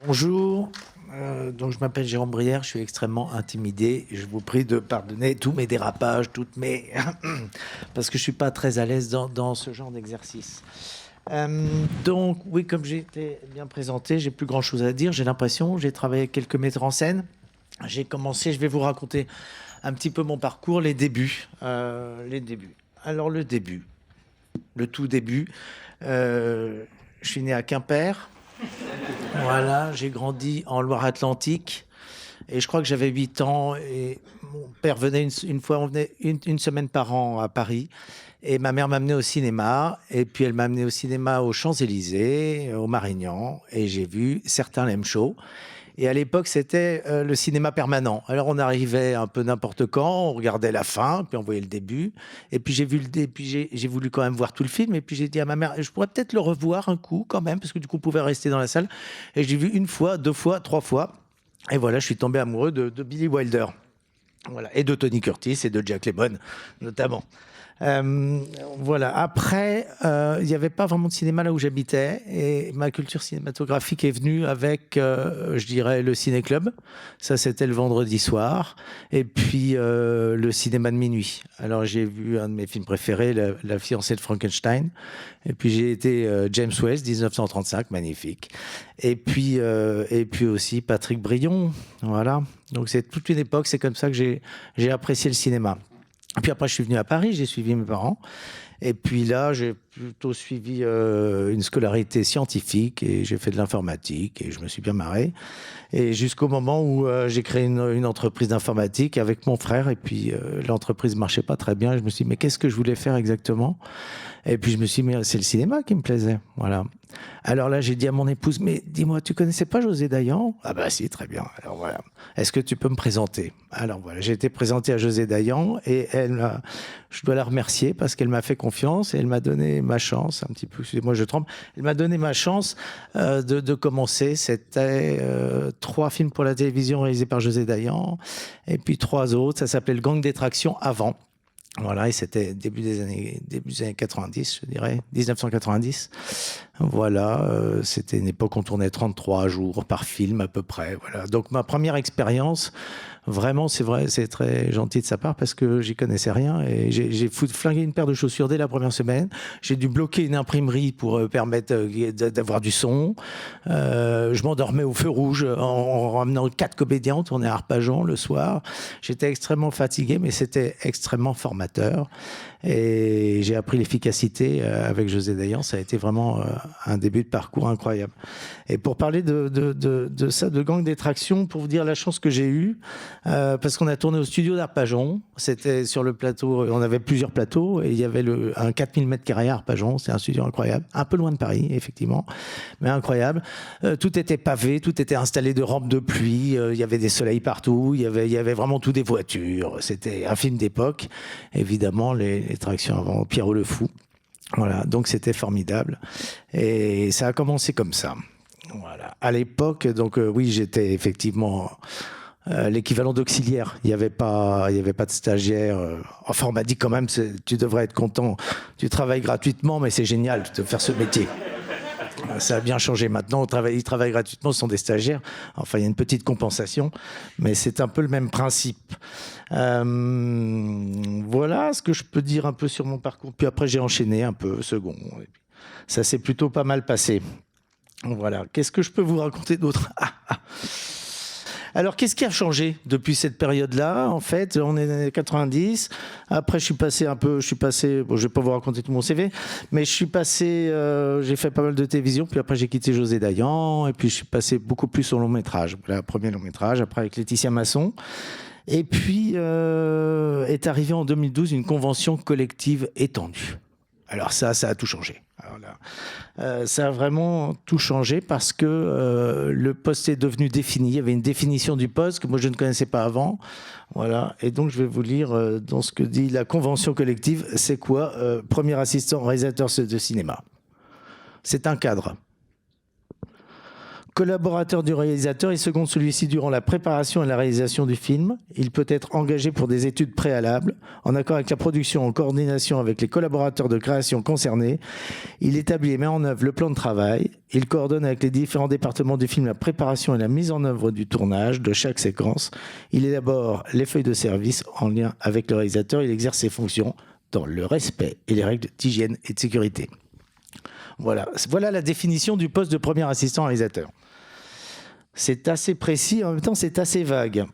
Bonjour, donc je m'appelle Jérôme Brière, je suis extrêmement intimidé. Je vous prie de pardonner tous mes dérapages, toutes mes... parce que je ne suis pas très à l'aise dans ce genre d'exercice. Donc oui, comme j'ai été bien présenté, j'ai plus grand-chose à dire. J'ai l'impression, j'ai travaillé avec quelques metteurs en scène. J'ai commencé, je vais vous raconter un petit peu mon parcours, les débuts. Alors le début, le tout début. Je suis né à Quimper. Voilà, j'ai grandi en Loire-Atlantique et je crois que j'avais 8 ans et mon père venait une fois, on venait une semaine par an à Paris et ma mère m'amenait au cinéma et puis elle m'a amené au cinéma aux Champs-Élysées, au Marignan et j'ai vu certains Lem Show. Et à l'époque, c'était le cinéma permanent. Alors, on arrivait un peu n'importe quand, on regardait la fin, puis on voyait le début. Et puis, j'ai vu le début, puis j'ai voulu quand même voir tout le film. Et puis, j'ai dit à ma mère, je pourrais peut-être le revoir un coup quand même, parce que du coup, on pouvait rester dans la salle. Et j'ai vu une fois, deux fois, trois fois. Et voilà, je suis tombé amoureux de Billy Wilder. Voilà. Et de Tony Curtis et de Jack Lemmon, notamment. Euh, voilà. Après, il n'y avait pas vraiment de cinéma là où j'habitais et ma culture cinématographique est venue avec, je dirais, le ciné-club. Ça, c'était le vendredi soir. Et puis, le cinéma de minuit. Alors, j'ai vu un de mes films préférés, La fiancée de Frankenstein. Et puis, j'ai été James West, 1935, magnifique. Et puis aussi Patrick Brion. Voilà. Donc, c'est toute une époque. C'est comme ça que j'ai apprécié le cinéma. Puis après, je suis venu à Paris, j'ai suivi mes parents. Et puis là, j'ai plutôt suivi une scolarité scientifique et j'ai fait de l'informatique et je me suis bien marré. Et jusqu'au moment où j'ai créé une entreprise d'informatique avec mon frère et puis l'entreprise marchait pas très bien. Et je me suis dit, mais qu'est-ce que je voulais faire exactement? Et puis je me suis dit, mais c'est le cinéma qui me plaisait. Voilà. Alors là, j'ai dit à mon épouse, mais dis-moi, tu connaissais pas José Dayan? Ah bah si, très bien. Alors voilà. Est-ce que tu peux me présenter? Alors voilà, j'ai été présenté à José Dayan et je dois la remercier parce qu'elle m'a fait confiance et elle m'a donné ma chance, un petit peu, excusez-moi, je tremble. Elle m'a donné ma chance de commencer. C'était 3 films pour la télévision réalisés par José Dayan et puis 3 autres. Ça s'appelait Le Gang des Tractions avant. Voilà, et c'était début des années 90, je dirais, 1990. Voilà, c'était une époque où on tournait 33 jours par film à peu près. Voilà, donc ma première expérience, vraiment, c'est vrai, c'est très gentil de sa part parce que j'y connaissais rien et j'ai flingué une paire de chaussures dès la première semaine. J'ai dû bloquer une imprimerie pour permettre d'avoir du son. Je m'endormais au feu rouge en ramenant 4 comédiens. On tournait à Arpajon le soir. J'étais extrêmement fatigué, mais c'était extrêmement formateur. Et j'ai appris l'efficacité avec José Dayan. Ça a été vraiment un début de parcours incroyable. Et pour parler de ça, de Gang des Tractions, pour vous dire la chance que j'ai eue, parce qu'on a tourné au studio d'Arpajon. C'était sur le plateau, on avait plusieurs plateaux, et il y avait un 4000 m² à Arpajon. C'est un studio incroyable. Un peu loin de Paris, effectivement, mais incroyable. Tout était pavé, tout était installé de rampes de pluie. Il y avait des soleils partout. Il y avait vraiment tout des voitures. C'était un film d'époque. Évidemment, les tractions avant Pierrot le Fou. Voilà, donc c'était formidable. Et ça a commencé comme ça. Voilà. À l'époque, donc oui, j'étais effectivement l'équivalent d'auxiliaire. Il n'y avait pas de stagiaire. Enfin, on m'a dit quand même, tu devrais être content. Tu travailles gratuitement, mais c'est génial de faire ce métier. Ça a bien changé maintenant. Ils travaillent gratuitement, ce sont des stagiaires. Enfin, il y a une petite compensation, mais c'est un peu le même principe. Voilà ce que je peux dire un peu sur mon parcours. Puis après, j'ai enchaîné un peu, second. Ça s'est plutôt pas mal passé. Voilà. Qu'est-ce que je peux vous raconter d'autre? Alors, qu'est-ce qui a changé depuis cette période-là? En fait, on est dans les années 90. Après, je suis passé, bon, je vais pas vous raconter tout mon CV, mais j'ai fait pas mal de télévision, puis après, j'ai quitté José Dayan, et puis je suis passé beaucoup plus au long métrage. Voilà, premier long métrage, après avec Laetitia Masson. Et puis, est arrivée en 2012 une convention collective étendue. Alors ça a tout changé. Alors là, ça a vraiment tout changé parce que le poste est devenu défini. Il y avait une définition du poste que moi je ne connaissais pas avant. Voilà. Et donc je vais vous lire dans ce que dit la convention collective. C'est quoi? Premier assistant réalisateur de cinéma. C'est un cadre. Collaborateur du réalisateur, il seconde celui-ci durant la préparation et la réalisation du film. Il peut être engagé pour des études préalables, en accord avec la production, en coordination avec les collaborateurs de création concernés. Il établit et met en œuvre le plan de travail. Il coordonne avec les différents départements du film la préparation et la mise en œuvre du tournage de chaque séquence. Il élabore les feuilles de service en lien avec le réalisateur. Il exerce ses fonctions dans le respect et les règles d'hygiène et de sécurité. Voilà la définition du poste de premier assistant réalisateur. C'est assez précis, en même temps c'est assez vague.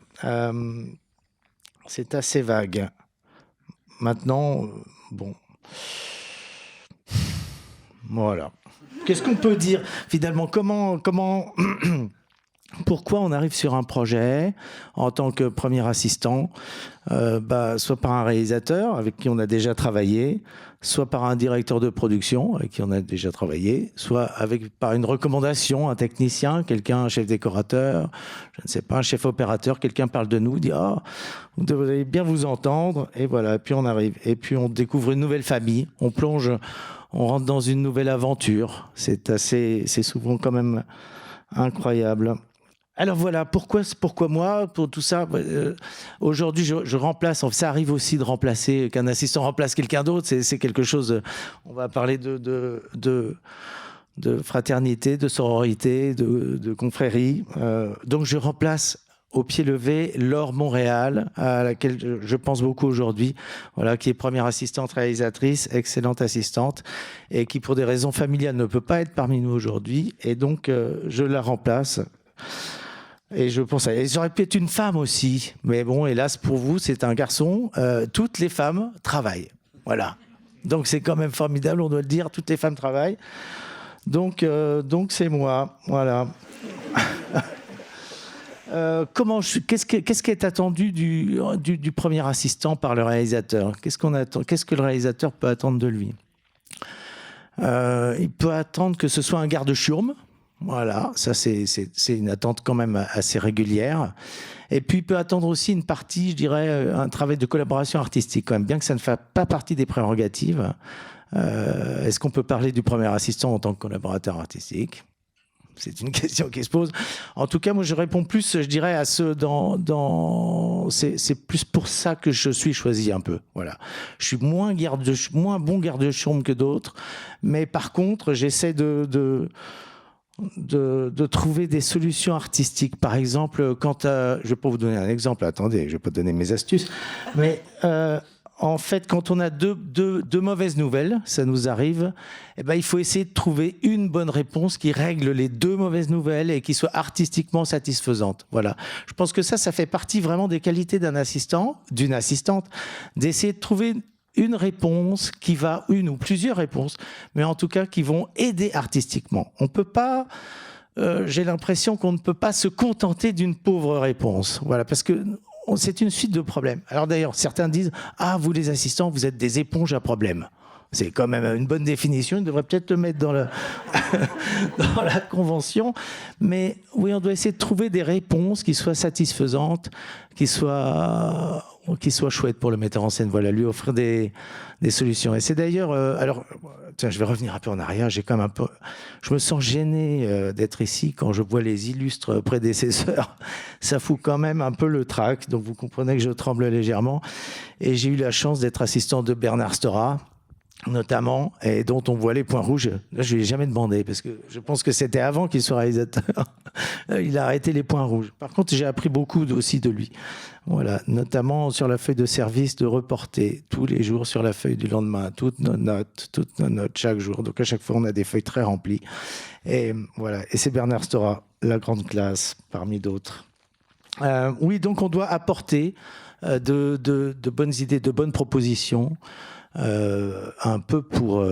Maintenant, bon, voilà. Qu'est-ce qu'on peut dire finalement ? Comment pourquoi on arrive sur un projet en tant que premier assistant, soit par un réalisateur avec qui on a déjà travaillé, soit par un directeur de production avec qui on a déjà travaillé, soit par une recommandation, un technicien, quelqu'un, un chef décorateur, je ne sais pas, un chef opérateur, quelqu'un parle de nous, dit « Ah, vous devriez bien vous entendre », et voilà, et puis on arrive. Et puis on découvre une nouvelle famille, on plonge, on rentre dans une nouvelle aventure. C'est souvent quand même incroyable. Alors voilà, pourquoi moi, pour tout ça, aujourd'hui je remplace, ça arrive aussi de remplacer, qu'un assistant remplace quelqu'un d'autre, c'est quelque chose, on va parler de fraternité, de sororité, de confrérie. Donc je remplace au pied levé Laure Montréal, à laquelle je pense beaucoup aujourd'hui, voilà, qui est première assistante réalisatrice, excellente assistante, et qui pour des raisons familiales ne peut pas être parmi nous aujourd'hui, et donc je la remplace. Et je pense, ça aurait pu être une femme aussi, mais bon, hélas pour vous, c'est un garçon. Toutes les femmes travaillent, voilà. Donc c'est quand même formidable, on doit le dire. Toutes les femmes travaillent. Donc c'est moi, voilà. Qu'est-ce qui est attendu du premier assistant par le réalisateur ? Qu'est-ce que le réalisateur peut attendre de lui ? Il peut attendre que ce soit un garde-chiourme. Voilà, ça c'est une attente quand même assez régulière. Et puis il peut attendre aussi une partie, je dirais, un travail de collaboration artistique quand même, bien que ça ne fasse pas partie des prérogatives. Est-ce qu'on peut parler du premier assistant en tant que collaborateur artistique ? C'est une question qui se pose. En tout cas, moi je réponds plus, je dirais, à ceux c'est plus pour ça que je suis choisi un peu. Voilà. Je suis moins bon garde-chiourme que d'autres, mais par contre, j'essaie de trouver des solutions artistiques. Par exemple, je vais pas vous donner un exemple, attendez, je vais pas donner mes astuces, mais en fait, quand on a deux mauvaises nouvelles, ça nous arrive, eh ben, il faut essayer de trouver une bonne réponse qui règle les deux mauvaises nouvelles et qui soit artistiquement satisfaisante. Voilà. Je pense que ça fait partie vraiment des qualités d'un assistant, d'une assistante, d'essayer de trouver une réponse une ou plusieurs réponses, mais en tout cas qui vont aider artistiquement. On peut pas, j'ai l'impression qu'on ne peut pas se contenter d'une pauvre réponse. Voilà, parce que c'est une suite de problèmes. Alors d'ailleurs, certains disent « Ah, vous les assistants, vous êtes des éponges à problèmes ». C'est quand même une bonne définition, il devrait peut-être le mettre dans la convention. Mais oui, on doit essayer de trouver des réponses qui soient satisfaisantes, qui soient chouettes pour le metteur en scène. Voilà, lui offrir des solutions. Et c'est d'ailleurs... alors, tiens, je vais revenir un peu en arrière. Je me sens gêné d'être ici quand je vois les illustres prédécesseurs. Ça fout quand même un peu le trac. Donc vous comprenez que je tremble légèrement. Et j'ai eu la chance d'être assistant de Bernard Stora, notamment, et dont on voit les points rouges. Là, je lui ai jamais demandé, parce que je pense que c'était avant qu'il soit réalisateur. Il a arrêté les points rouges. Par contre, j'ai appris beaucoup aussi de lui. Voilà, notamment sur la feuille de service, de reporter tous les jours sur la feuille du lendemain, toutes nos notes chaque jour. Donc à chaque fois, on a des feuilles très remplies. Et voilà, et c'est Bernard Stora, la grande classe, parmi d'autres. Oui, donc on doit apporter de bonnes idées, de bonnes propositions, un peu pour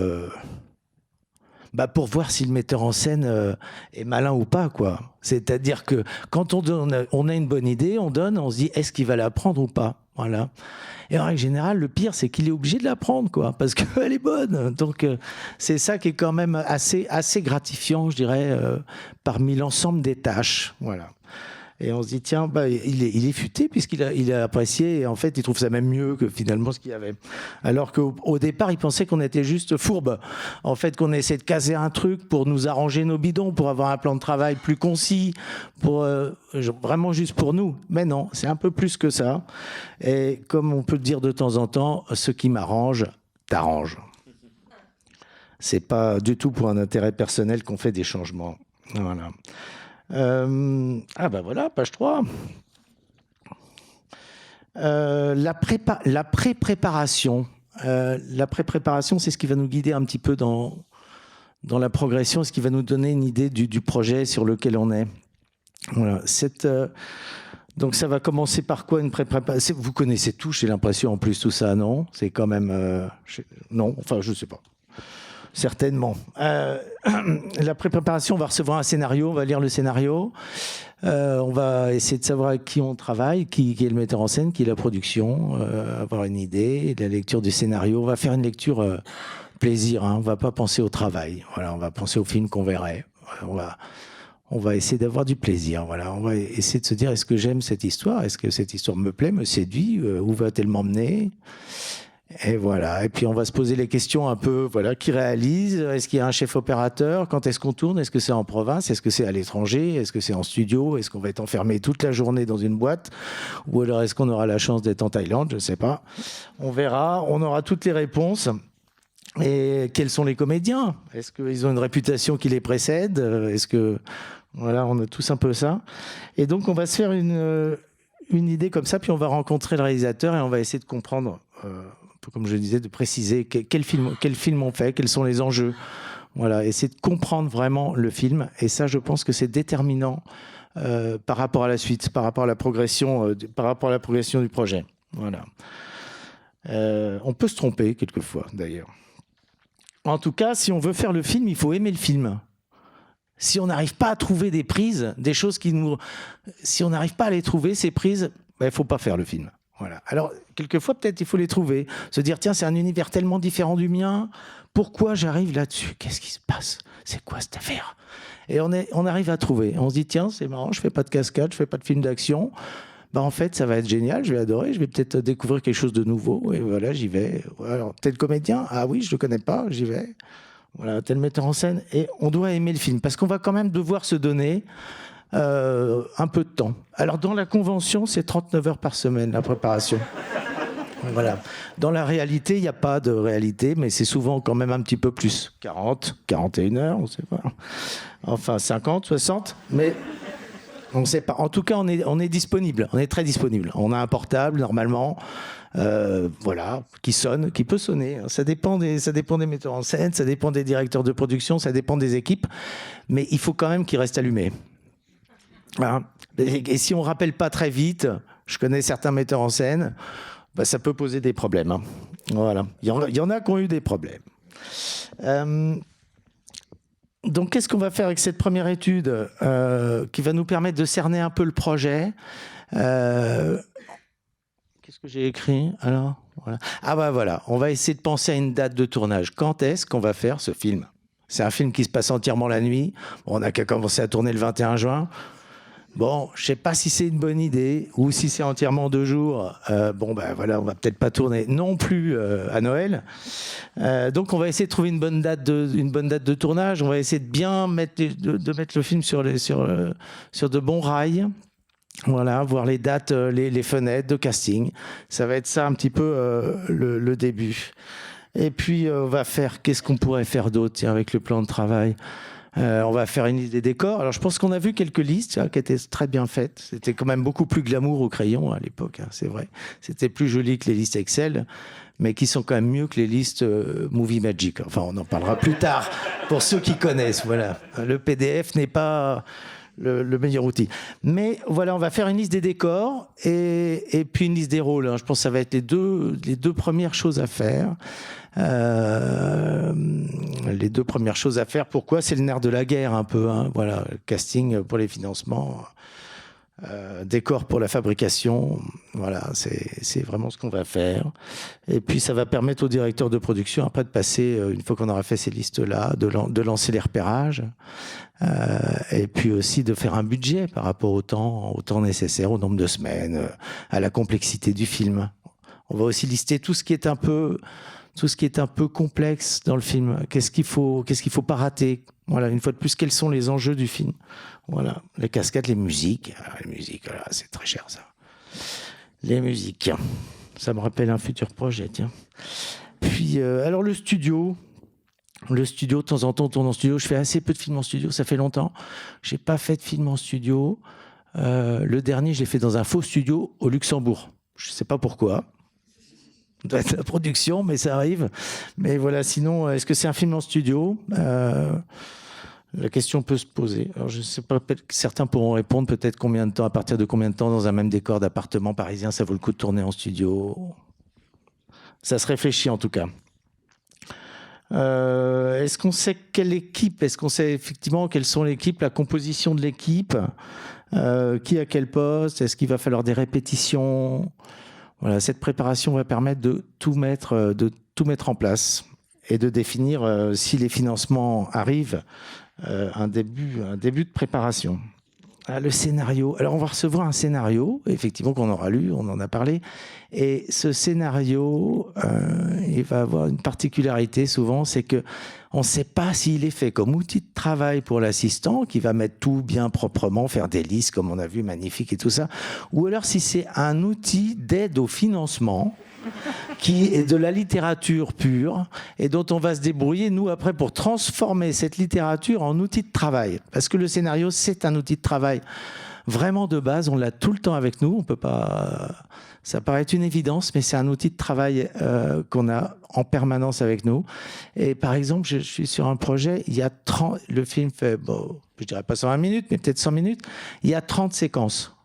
voir si le metteur en scène est malin ou pas, quoi. C'est-à-dire que quand on a une bonne idée, on se dit est-ce qu'il va la prendre ou pas, voilà. Et en règle générale, le pire, c'est qu'il est obligé de la prendre, quoi, parce qu'elle est bonne. Donc c'est ça qui est quand même assez gratifiant, je dirais, parmi l'ensemble des tâches, voilà. Et on se dit, tiens, il est futé il a apprécié, et en fait, il trouve ça même mieux que finalement ce qu'il y avait. Alors qu'au départ, il pensait qu'on était juste fourbe. En fait, qu'on essaie de caser un truc pour nous arranger nos bidons, pour avoir un plan de travail plus concis, vraiment juste pour nous. Mais non, c'est un peu plus que ça. Et comme on peut le dire de temps en temps, ce qui m'arrange, t'arrange. C'est pas du tout pour un intérêt personnel qu'on fait des changements. Voilà. Voilà, page 3. La pré-préparation. La pré-préparation, c'est ce qui va nous guider un petit peu dans la progression, ce qui va nous donner une idée du projet sur lequel on est. Voilà. Donc ça va commencer par quoi, une pré-préparation? Vous connaissez tout, j'ai l'impression, en plus, tout ça, non? C'est quand même... non, enfin, je ne sais pas. Certainement. La pré-préparation, on va recevoir un scénario, on va lire le scénario, on va essayer de savoir avec qui on travaille, qui est le metteur en scène, qui est la production, avoir une idée de la lecture du scénario. On va faire une lecture plaisir, hein, on ne va pas penser au travail, voilà, on va penser au film qu'on verrait. On va essayer d'avoir du plaisir, voilà. On va essayer de se dire, est-ce que j'aime cette histoire? Est-ce que cette histoire me plaît, me séduit? Où va-t-elle m'emmener? Et voilà. Et puis on va se poser les questions un peu, voilà, qui réalise? Est-ce qu'il y a un chef opérateur? Quand est-ce qu'on tourne? Est-ce que c'est en province? Est-ce que c'est à l'étranger? Est-ce que c'est en studio? Est-ce qu'on va être enfermé toute la journée dans une boîte? Ou alors est-ce qu'on aura la chance d'être en Thaïlande? Je ne sais pas. On verra. On aura toutes les réponses. Et quels sont les comédiens? Est-ce qu'ils ont une réputation qui les précède? Est-ce que... Voilà, on a tous un peu ça. Et donc on va se faire une idée comme ça, puis on va rencontrer le réalisateur et on va essayer de comprendre... comme je disais, de préciser quel film on fait, quels sont les enjeux. Voilà, essayer de comprendre vraiment le film. Et ça, je pense que c'est déterminant par rapport à la suite, par rapport à la progression du projet. Voilà. On peut se tromper quelquefois, d'ailleurs. En tout cas, si on veut faire le film, il faut aimer le film. Si on n'arrive pas à trouver des prises, des choses qui nous... Si on n'arrive pas à les trouver, ces prises, il ne faut pas faire le film. Voilà. Alors, quelquefois, peut-être, il faut les trouver. Se dire, tiens, c'est un univers tellement différent du mien. Pourquoi j'arrive là-dessus? Qu'est-ce qui se passe? C'est quoi cette affaire? Et on arrive à trouver. On se dit, tiens, c'est marrant, je ne fais pas de cascade, je ne fais pas de film d'action. En fait, ça va être génial, je vais adorer, je vais peut-être découvrir quelque chose de nouveau. Et voilà, j'y vais. Alors, tel comédien? Ah oui, je ne le connais pas, j'y vais. Voilà, tel metteur en scène. Et on doit aimer le film, parce qu'on va quand même devoir se donner... un peu de temps. Alors dans la convention, c'est 39 heures par semaine la préparation. Voilà. Dans la réalité, il n'y a pas de réalité, mais c'est souvent quand même un petit peu plus. 40, 41 heures, on ne sait pas. Enfin 50, 60, mais on ne sait pas. En tout cas, on est disponible, on est très disponible. On a un portable normalement, voilà, qui sonne, qui peut sonner. Ça dépend des metteurs en scène, ça dépend des directeurs de production, ça dépend des équipes, mais il faut quand même qu'il reste allumé. Et si on ne rappelle pas très vite, je connais certains metteurs en scène, ça peut poser des problèmes. Hein. Voilà. Il y en a qui ont eu des problèmes. Donc, qu'est-ce qu'on va faire avec cette première étude qui va nous permettre de cerner un peu le projet? Qu'est-ce que j'ai écrit alors? Voilà. Voilà, on va essayer de penser à une date de tournage. Quand est-ce qu'on va faire ce film? C'est un film qui se passe entièrement la nuit. On n'a qu'à commencer à tourner le 21 juin. Bon, je ne sais pas si c'est une bonne idée ou si c'est entièrement 2 jours. Voilà, on va peut-être pas tourner non plus à Noël. Donc, on va essayer de trouver une bonne date de tournage. On va essayer de bien mettre le film sur de bons rails. Voilà, voir les dates, les fenêtres de casting. Ça va être ça un petit peu le début. Et puis, on va faire... Qu'est-ce qu'on pourrait faire d'autre avec le plan de travail? On va faire une liste des décors. Alors, je pense qu'on a vu quelques listes qui étaient très bien faites. C'était quand même beaucoup plus glamour au crayon à l'époque, c'est vrai. C'était plus joli que les listes Excel, mais qui sont quand même mieux que les listes Movie Magic. Enfin, on en parlera plus tard, pour ceux qui connaissent. Voilà. Le PDF n'est pas le meilleur outil. Mais voilà, on va faire une liste des décors et puis une liste des rôles. Je pense que ça va être les deux premières choses à faire. Les 2 premières choses à faire. Pourquoi? C'est le nerf de la guerre un peu. Hein. Voilà, le casting pour les financements. décors pour la fabrication. Voilà, c'est vraiment ce qu'on va faire. Et puis, ça va permettre au directeur de production, après, de passer, une fois qu'on aura fait ces listes-là, de lancer les repérages. Et puis aussi de faire un budget par rapport au temps nécessaire, au nombre de semaines, à la complexité du film. On va aussi lister tout ce qui est un peu complexe dans le film. Qu'est-ce qu'il faut pas rater. Voilà, une fois de plus, quels sont les enjeux du film. Voilà, les cascades, les musiques. Alors, les musiques, voilà, c'est très cher ça. Les musiques, ça me rappelle un futur projet, tiens. Puis, alors le studio, de temps en temps, on tourne en studio. Je fais assez peu de films en studio, ça fait longtemps. J'ai pas fait de film en studio. Le dernier, je l'ai fait dans un faux studio au Luxembourg. Je sais pas pourquoi. Ça doit être la production, mais ça arrive. Mais voilà, sinon, est-ce que c'est un film en studio ? La question peut se poser. Alors, je ne sais pas, certains pourront répondre peut-être combien de temps, à partir de combien de temps dans un même décor d'appartement parisien, ça vaut le coup de tourner en studio. Ça se réfléchit en tout cas. Est-ce qu'on sait quelle équipe ? Est-ce qu'on sait effectivement quelles sont l'équipe, la composition de l'équipe ? Qui a quel poste ? Est-ce qu'il va falloir des répétitions ? Voilà, cette préparation va permettre de tout mettre en place et de définir, si les financements arrivent, un début de préparation. Le scénario. Alors, on va recevoir un scénario, effectivement, qu'on aura lu, on en a parlé. Et ce scénario, il va avoir une particularité souvent, c'est que on ne sait pas s'il est fait comme outil de travail pour l'assistant, qui va mettre tout bien proprement, faire des listes, comme on a vu, magnifiques et tout ça, ou alors si c'est un outil d'aide au financement, qui est de la littérature pure et dont on va se débrouiller, nous, après, pour transformer cette littérature en outil de travail. Parce que le scénario, c'est un outil de travail vraiment de base, on l'a tout le temps avec nous, on peut pas... Ça paraît une évidence, mais c'est un outil de travail qu'on a en permanence avec nous. Et par exemple, je suis sur un projet, il y a 30... Le film fait, bon, je dirais pas 120 minutes, mais peut-être 100 minutes. Il y a 30 séquences.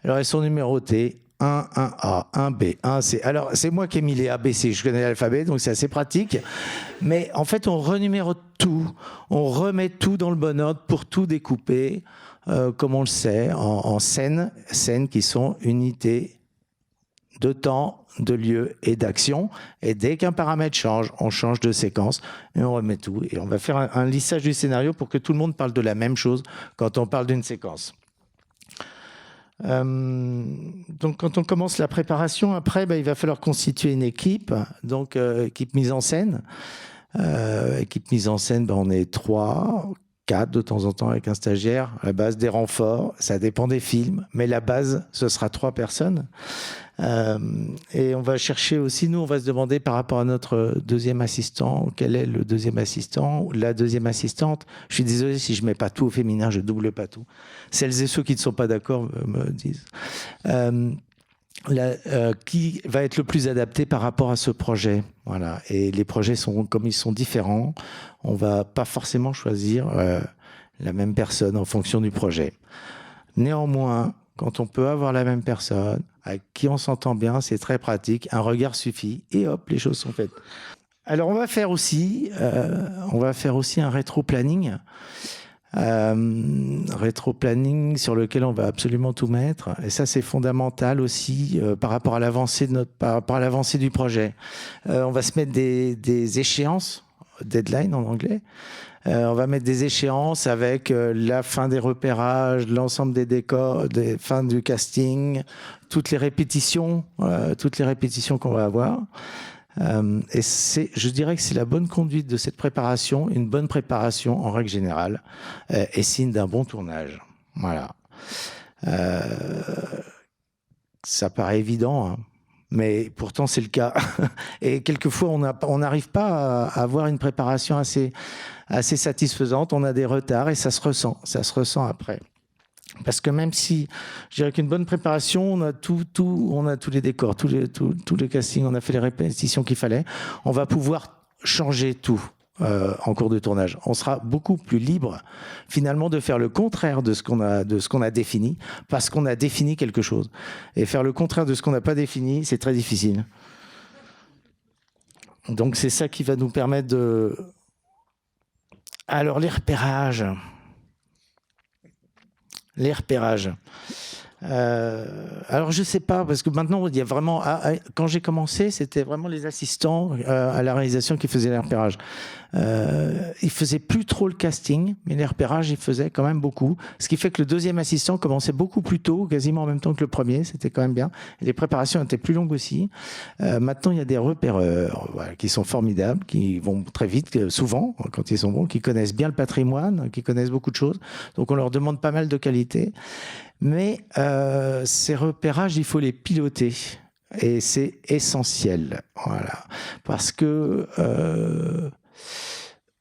Alors, elles sont numérotées. 1A, 1B, 1C. Alors, c'est moi qui ai mis les ABC, je connais l'alphabet, donc c'est assez pratique. Mais en fait, on renumérote tout. On remet tout dans le bon ordre pour tout découper, comme on le sait, en scènes qui sont unités de temps, de lieu et d'action. Et dès qu'un paramètre change, on change de séquence et on remet tout. Et on va faire un lissage du scénario pour que tout le monde parle de la même chose quand on parle d'une séquence. Donc quand on commence la préparation, après il va falloir constituer une équipe, donc équipe mise en scène. Équipe mise en scène, on est 3, 4 de temps en temps avec un stagiaire. À la base des renforts, ça dépend des films, mais la base, ce sera 3 personnes. Et on va chercher aussi, nous on va se demander par rapport à notre deuxième assistant, quel est le deuxième assistant, la deuxième assistante. Je suis désolé si je mets pas tout au féminin, je double pas tout. Celles et ceux qui ne sont pas d'accord me disent. Qui va être le plus adapté par rapport à ce projet. Voilà. Et les projets sont comme ils sont différents, on va pas forcément choisir la même personne en fonction du projet. Néanmoins, quand on peut avoir la même personne, avec qui on s'entend bien, c'est très pratique. Un regard suffit et hop, les choses sont faites. Alors, on va faire aussi un rétro-planning. Rétro-planning sur lequel on va absolument tout mettre. Et ça, c'est fondamental aussi par rapport à l'avancée du projet. On va se mettre des échéances, deadline en anglais. On va mettre des échéances avec la fin des repérages, l'ensemble des décors, des fins du casting, toutes les répétitions qu'on va avoir. Et je dirais que c'est la bonne conduite de cette préparation, une bonne préparation en règle générale, est signe d'un bon tournage. Voilà. Ça paraît évident, hein, mais pourtant c'est le cas. Et quelquefois on n'arrive pas à avoir une préparation assez satisfaisante. On a des retards et ça se ressent après. Parce que même si, je dirais qu'une bonne préparation, on a on a tous les décors, tous les castings, on a fait les répétitions qu'il fallait, on va pouvoir changer tout en cours de tournage. On sera beaucoup plus libre, finalement, de faire le contraire de ce qu'on a défini, parce qu'on a défini quelque chose. Et faire le contraire de ce qu'on n'a pas défini, c'est très difficile. Donc c'est ça qui va nous permettre de... Alors les repérages... Les repérages. Alors je sais pas, parce que maintenant il y a vraiment, quand j'ai commencé, c'était vraiment les assistants à la réalisation qui faisaient les repérages. Ils faisaient plus trop le casting, mais les repérages ils faisaient quand même beaucoup. Ce qui fait que le deuxième assistant commençait beaucoup plus tôt, quasiment en même temps que le premier. C'était quand même bien. Et les préparations étaient plus longues aussi. Maintenant il y a des repéreurs, voilà, qui sont formidables, qui vont très vite, souvent quand ils sont bons, qui connaissent bien le patrimoine, qui connaissent beaucoup de choses. Donc on leur demande pas mal de qualité. Mais ces repérages, il faut les piloter. Et c'est essentiel. Voilà. Parce que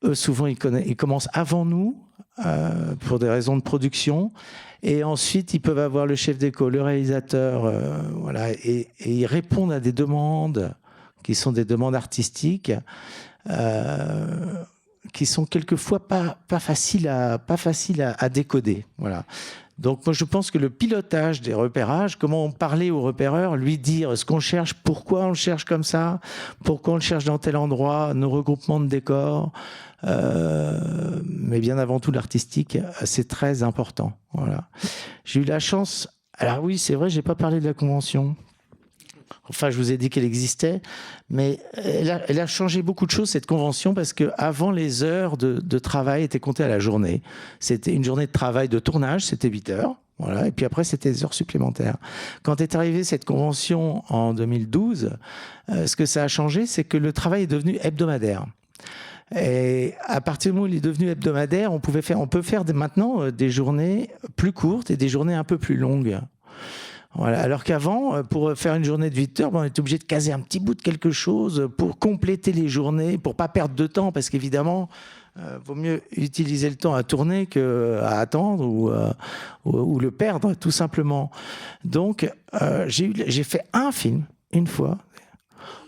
eux, souvent, ils commencent avant nous pour des raisons de production. Et ensuite, ils peuvent avoir le chef d'éco, le réalisateur. Voilà, et ils répondent à des demandes qui sont des demandes artistiques. Qui sont quelquefois pas faciles à décoder. Voilà. Donc moi je pense que le pilotage des repérages, comment parler au repéreur, lui dire ce qu'on cherche, pourquoi on le cherche comme ça, pourquoi on le cherche dans tel endroit, nos regroupements de décors, mais bien avant tout l'artistique, c'est très important. Voilà. J'ai eu la chance, alors oui c'est vrai, j'ai pas parlé de la convention. Enfin, je vous ai dit qu'elle existait, mais elle a changé beaucoup de choses, cette convention, parce qu'avant, les heures de travail étaient comptées à la journée. C'était une journée de travail de tournage, c'était 8 heures. Voilà, et puis après, c'était des heures supplémentaires. Quand est arrivée cette convention en 2012, ce que ça a changé, c'est que le travail est devenu hebdomadaire. Et à partir du moment où il est devenu hebdomadaire, on peut faire maintenant des journées plus courtes et des journées un peu plus longues. Voilà. Alors qu'avant, pour faire une journée de 8 heures, on était obligé de caser un petit bout de quelque chose pour compléter les journées, pour pas perdre de temps, parce qu'évidemment, vaut mieux utiliser le temps à tourner qu'à attendre ou le perdre, tout simplement. Donc, j'ai fait un film, une fois.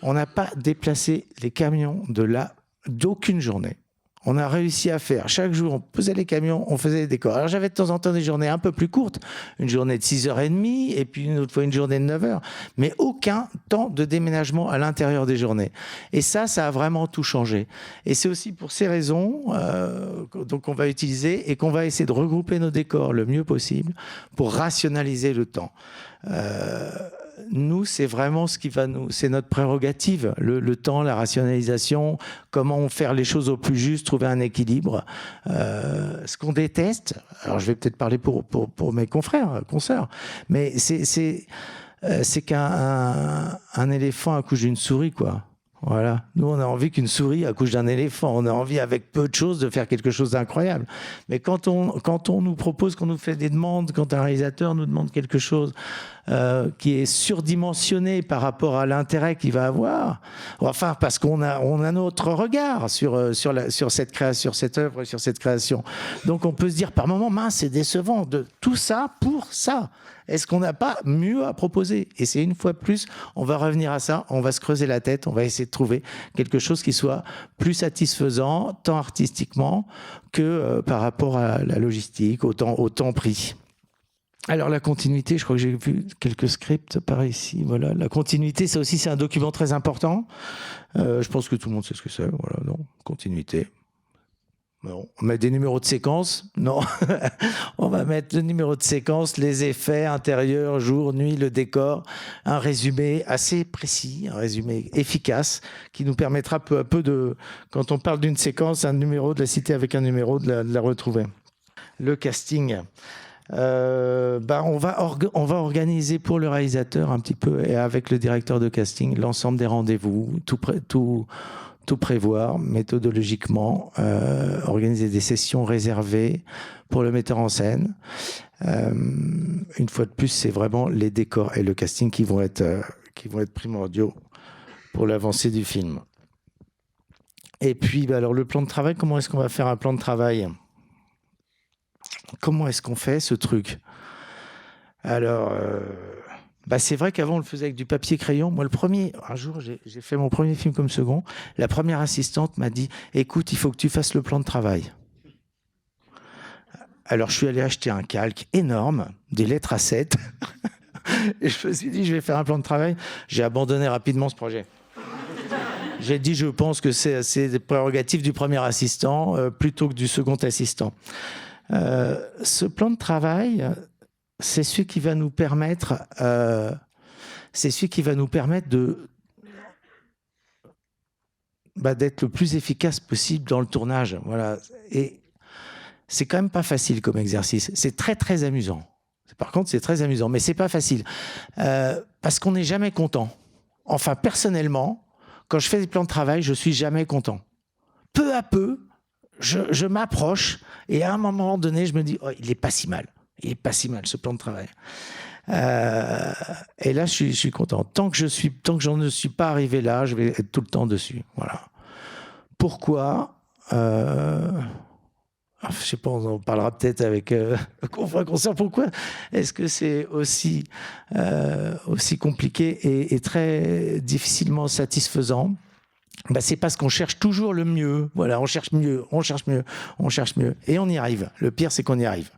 On n'a pas déplacé les camions d'aucune journée. On a réussi à faire, chaque jour, on posait les camions, on faisait les décors. Alors j'avais de temps en temps des journées un peu plus courtes, une journée de 6h30 et puis une autre fois une journée de 9h, mais aucun temps de déménagement à l'intérieur des journées. Et ça a vraiment tout changé. Et c'est aussi pour ces raisons donc on va utiliser et qu'on va essayer de regrouper nos décors le mieux possible pour rationaliser le temps. Nous, c'est vraiment c'est notre prérogative, le temps, la rationalisation, comment faire les choses au plus juste, trouver un équilibre. Ce qu'on déteste, alors je vais peut-être parler pour mes confrères, consoeurs, mais c'est qu'un éléphant accouche d'une souris, quoi. Voilà. Nous, on a envie qu'une souris accouche d'un éléphant. On a envie, avec peu de choses, de faire quelque chose d'incroyable. Mais quand on nous propose, qu'on nous fait des demandes, quand un réalisateur nous demande quelque chose qui est surdimensionné par rapport à l'intérêt qu'il va avoir, enfin, parce qu'on a notre regard sur cette création, sur cette œuvre, sur cette création. Donc, on peut se dire, par moments, mince, c'est décevant de tout ça pour ça. Est-ce qu'on n'a pas mieux à proposer? Et c'est une fois de plus, on va revenir à ça, on va se creuser la tête, on va essayer de trouver quelque chose qui soit plus satisfaisant, tant artistiquement que par rapport à la logistique, au temps pris. Alors la continuité, je crois que j'ai vu quelques scripts par ici. Voilà, la continuité, ça aussi c'est un document très important. Je pense que tout le monde sait ce que c'est. Voilà, non, continuité. Non. On met des numéros de séquence? Non. On va mettre le numéro de séquence, les effets intérieurs, jour, nuit, le décor, un résumé assez précis, un résumé efficace qui nous permettra peu à peu quand on parle d'une séquence, un numéro de la citer avec un numéro, de la retrouver. Le casting. On va organiser pour le réalisateur un petit peu et avec le directeur de casting l'ensemble des rendez-vous, tout prévoir méthodologiquement, organiser des sessions réservées pour le metteur en scène. Une fois de plus, c'est vraiment les décors et le casting qui vont être primordiaux pour l'avancée du film. Et puis, alors le plan de travail, comment est-ce qu'on va faire un plan de travail? Comment est-ce qu'on fait ce truc? Alors... c'est vrai qu'avant on le faisait avec du papier crayon. Moi, un jour, j'ai fait mon premier film comme second. La première assistante m'a dit « Écoute, il faut que tu fasses le plan de travail. » Alors, je suis allé acheter un calque énorme, des lettres A7. Et je me suis dit « Je vais faire un plan de travail. » J'ai abandonné rapidement ce projet. J'ai dit « Je pense que c'est des prérogatives du premier assistant plutôt que du second assistant. » Ce plan de travail, c'est celui qui va nous permettre, d'être le plus efficace possible dans le tournage. Voilà. Et c'est quand même pas facile comme exercice. C'est très très amusant. Par contre, c'est très amusant, mais c'est pas facile parce qu'on n'est jamais content. Enfin, personnellement, quand je fais des plans de travail, je suis jamais content. Peu à peu, je m'approche et à un moment donné, je me dis, oh, il est pas si mal. Il est pas si mal ce plan de travail. Et là, je suis content. Tant que j'en ne suis pas arrivé là, je vais être tout le temps dessus. Voilà. Pourquoi je sais pas, on en parlera peut-être avec Concert. Pourquoi est-ce que c'est aussi compliqué et très difficilement satisfaisant? C'est parce qu'on cherche toujours le mieux. Voilà, on cherche mieux. Et on y arrive. Le pire, c'est qu'on y arrive.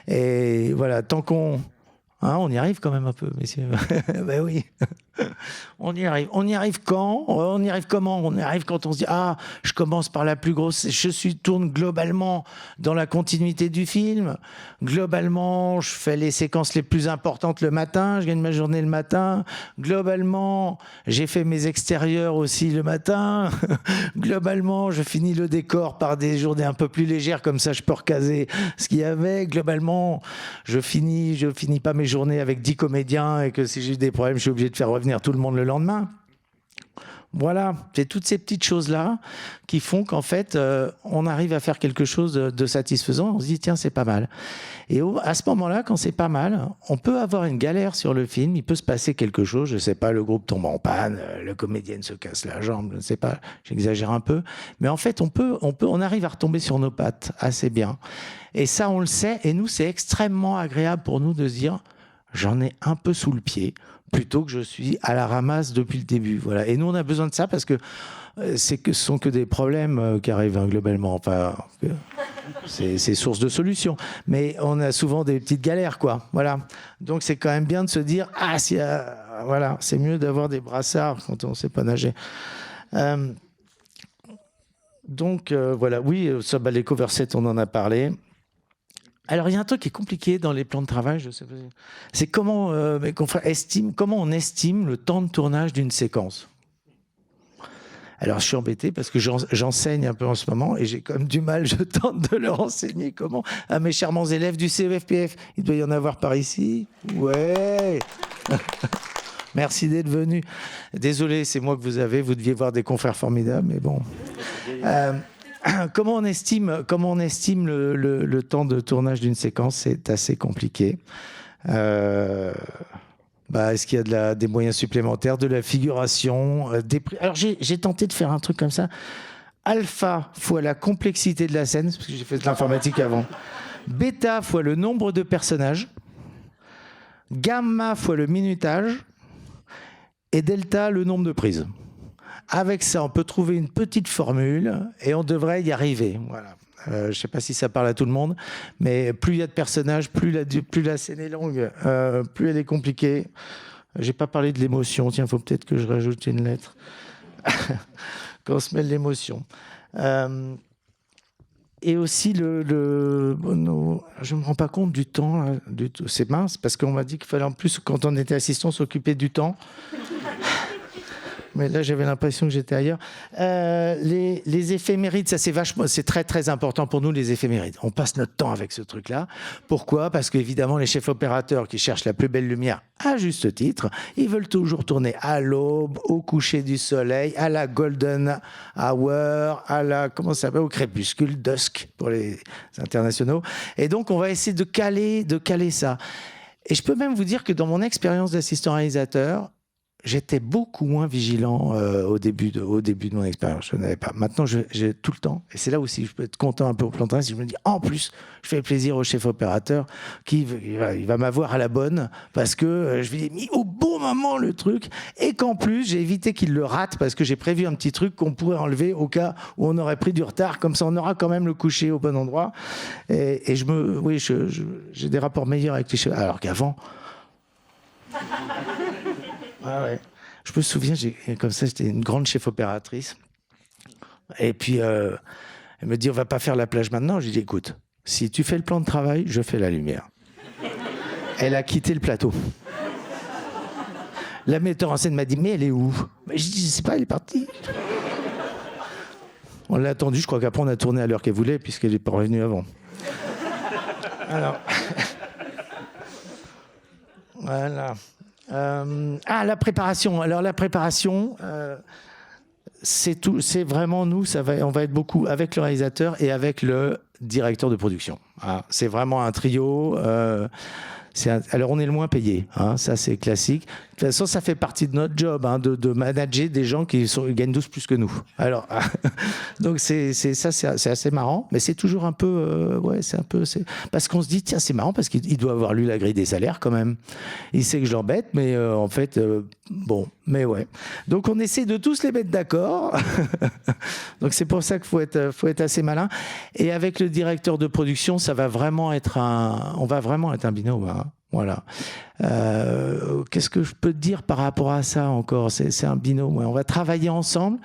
Et voilà, tant qu'on... on y arrive quand même un peu, messieurs. Ben oui. On y arrive. On y arrive quand? On y arrive comment? On y arrive quand on se dit, je commence par la plus grosse. Tourne globalement dans la continuité du film. Globalement, je fais les séquences les plus importantes le matin. Je gagne ma journée le matin. Globalement, j'ai fait mes extérieurs aussi le matin. Globalement, je finis le décor par des journées un peu plus légères. Comme ça, je peux recaser ce qu'il y avait. Globalement, je finis pas mes journées avec 10 comédiens et que si j'ai des problèmes, je suis obligé de faire revenir tout le monde le lendemain. Voilà, c'est toutes ces petites choses-là qui font qu'en fait, on arrive à faire quelque chose de satisfaisant. On se dit, tiens, c'est pas mal. Et à ce moment-là, quand c'est pas mal, on peut avoir une galère sur le film, il peut se passer quelque chose, je sais pas, le groupe tombe en panne, le comédienne se casse la jambe, je ne sais pas, j'exagère un peu. Mais en fait, on arrive à retomber sur nos pattes assez bien. Et ça, on le sait, et nous, c'est extrêmement agréable pour nous de se dire, j'en ai un peu sous le pied, plutôt que je suis à la ramasse depuis le début. Voilà. Et nous, on a besoin de ça parce que ce sont que des problèmes qui arrivent globalement. Enfin, c'est source de solutions. Mais on a souvent des petites galères, quoi. Voilà. Donc, c'est quand même bien de se dire, voilà, c'est mieux d'avoir des brassards quand on ne sait pas nager. Donc, voilà. Oui, ça, les cover sets, on en a parlé. Alors, il y a un truc qui est compliqué dans les plans de travail, je sais pas. C'est comment mes confrères comment on estime le temps de tournage d'une séquence. Alors, je suis embêté parce que j'enseigne un peu en ce moment et j'ai quand même du mal, je tente de leur enseigner comment à mes charmants élèves du CEFPF. Il doit y en avoir par ici. Ouais. Merci d'être venu. Désolé, c'est moi que vous deviez voir des confrères formidables, mais bon. Comment on estime le temps de tournage d'une séquence? C'est assez compliqué. Est-ce qu'il y a des moyens supplémentaires, de la figuration, Alors j'ai tenté de faire un truc comme ça. Alpha fois la complexité de la scène, parce que j'ai fait de l'informatique avant. Bêta fois le nombre de personnages. Gamma fois le minutage. Et delta le nombre de prises. Avec ça, on peut trouver une petite formule et on devrait y arriver. Voilà. Je ne sais pas si ça parle à tout le monde, mais plus il y a de personnages, plus la scène est longue, plus elle est compliquée. J'ai pas parlé de l'émotion. Tiens, il faut peut-être que je rajoute une lettre. Quand on se mêle l'émotion. Et aussi, je ne me rends pas compte du temps. Là, c'est mince, parce qu'on m'a dit qu'il fallait en plus, quand on était assistant, s'occuper du temps. Mais là, j'avais l'impression que j'étais ailleurs. Les éphémérides, ça c'est très très important pour nous, les éphémérides. On passe notre temps avec ce truc-là. Pourquoi? Parce qu'évidemment, les chefs opérateurs qui cherchent la plus belle lumière, à juste titre, ils veulent toujours tourner à l'aube, au coucher du soleil, à la golden hour, comment ça s'appelle, au crépuscule, dusk pour les internationaux. Et donc, on va essayer de caler ça. Et je peux même vous dire que dans mon expérience d'assistant réalisateur, j'étais beaucoup moins vigilant au début de mon expérience. Je n'avais pas. Maintenant, j'ai tout le temps. Et c'est là aussi, je peux être content un peu au plan de travail si je me dis, en plus, je fais plaisir au chef opérateur il va m'avoir à la bonne parce que je lui ai mis au bon moment le truc et qu'en plus, j'ai évité qu'il le rate parce que j'ai prévu un petit truc qu'on pourrait enlever au cas où on aurait pris du retard. Comme ça, on aura quand même le coucher au bon endroit. Et j'ai des rapports meilleurs avec les chefs. Alors qu'avant... Ah ouais. Je me souviens, comme ça, j'étais une grande chef opératrice. Et puis, elle me dit, on va pas faire la plage maintenant. J'ai dit, écoute, Si tu fais le plan de travail, je fais la lumière. Elle a quitté le plateau. La metteur en scène m'a dit, mais elle est où? Je dis, je sais pas, elle est partie. On l'a attendue, je crois qu'après on a tourné à l'heure qu'elle voulait, puisqu'elle n'est pas revenue avant. Alors... Voilà. La préparation. Alors la préparation, c'est vraiment nous, on va être beaucoup avec le réalisateur et avec le directeur de production. C'est vraiment un trio. Alors on est le moins payé, ça c'est classique. De toute façon, ça fait partie de notre job, de manager des gens qui gagnent tous plus que nous. Alors, donc c'est assez marrant, mais c'est toujours un peu, parce qu'on se dit tiens c'est marrant parce qu'il doit avoir lu la grille des salaires quand même. Il sait que je l'embête, mais en fait bon, mais ouais. Donc on essaie de tous les mettre d'accord. Donc c'est pour ça qu'il faut être assez malin. Et avec le directeur de production, on va vraiment être un binôme. Voilà. Qu'est-ce que je peux te dire par rapport à ça encore? C'est un binôme. Ouais. On va travailler ensemble.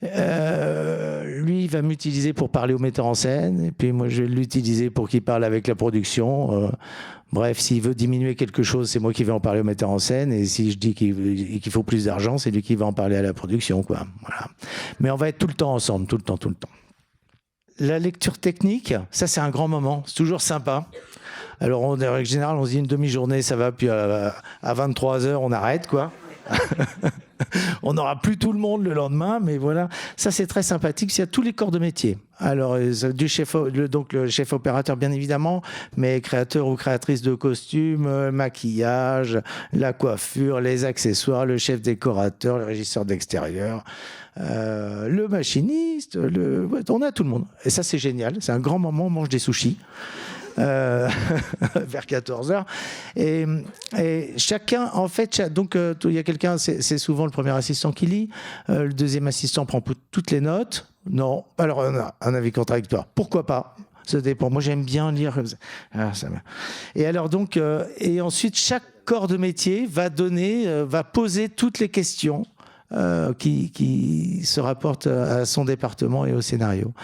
Lui, il va m'utiliser pour parler au metteur en scène, et puis moi, je vais l'utiliser pour qu'il parle avec la production. Bref, s'il veut diminuer quelque chose, c'est moi qui vais en parler au metteur en scène, et si je dis qu'il faut plus d'argent, c'est lui qui va en parler à la production, quoi. Voilà. Mais on va être tout le temps ensemble, tout le temps. La lecture technique, ça, c'est un grand moment. C'est toujours sympa. Alors, en règle générale, on se dit une demi-journée, ça va, puis à 23h, on arrête, quoi. On n'aura plus tout le monde le lendemain, mais voilà. Ça, c'est très sympathique. Il y a tous les corps de métier. Alors, donc le chef opérateur, bien évidemment, mais créateur ou créatrice de costumes, maquillage, la coiffure, les accessoires, le chef décorateur, le régisseur d'extérieur, le machiniste, on a tout le monde. Et ça, c'est génial. C'est un grand moment, on mange des sushis. Vers 14h. Et chacun, en fait, donc il y a quelqu'un, c'est souvent le premier assistant qui lit, le deuxième assistant prend toutes les notes. Non, alors on a un avis contradictoire. Pourquoi pas? Ça dépend. Moi, j'aime bien lire comme ça. Et alors donc, et ensuite, chaque corps de métier va poser toutes les questions qui se rapportent à son département et au scénario.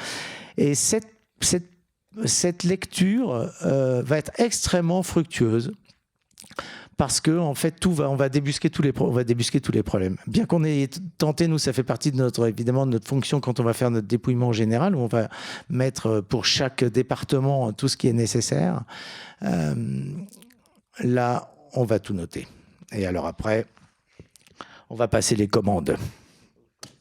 Et cette lecture va être extrêmement fructueuse parce que en fait on va débusquer tous les problèmes. Bien qu'on ait tenté, nous ça fait partie de notre fonction quand on va faire notre dépouillement général où on va mettre pour chaque département tout ce qui est nécessaire. Là, on va tout noter. Et alors après, on va passer les commandes.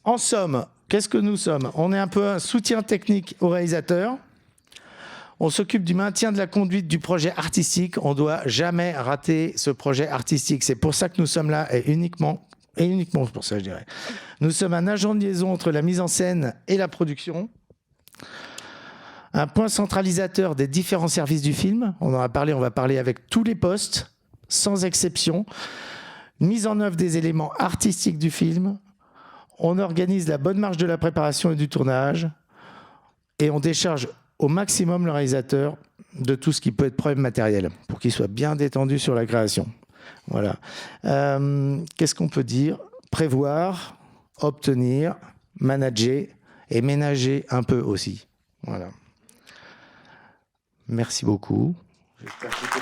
En somme, qu'est-ce que nous sommes? On est un peu un soutien technique au réalisateur. On s'occupe du maintien de la conduite du projet artistique. On ne doit jamais rater ce projet artistique. C'est pour ça que nous sommes là, et uniquement pour ça, je dirais. Nous sommes un agent de liaison entre la mise en scène et la production. Un point centralisateur des différents services du film. On va parler avec tous les postes, sans exception. Mise en œuvre des éléments artistiques du film. On organise la bonne marche de la préparation et du tournage. Et on décharge au maximum le réalisateur de tout ce qui peut être problème matériel pour qu'il soit bien détendu sur la création. Voilà. Qu'est-ce qu'on peut dire? Prévoir, obtenir, manager et ménager un peu aussi. Voilà. Merci beaucoup. J'espère que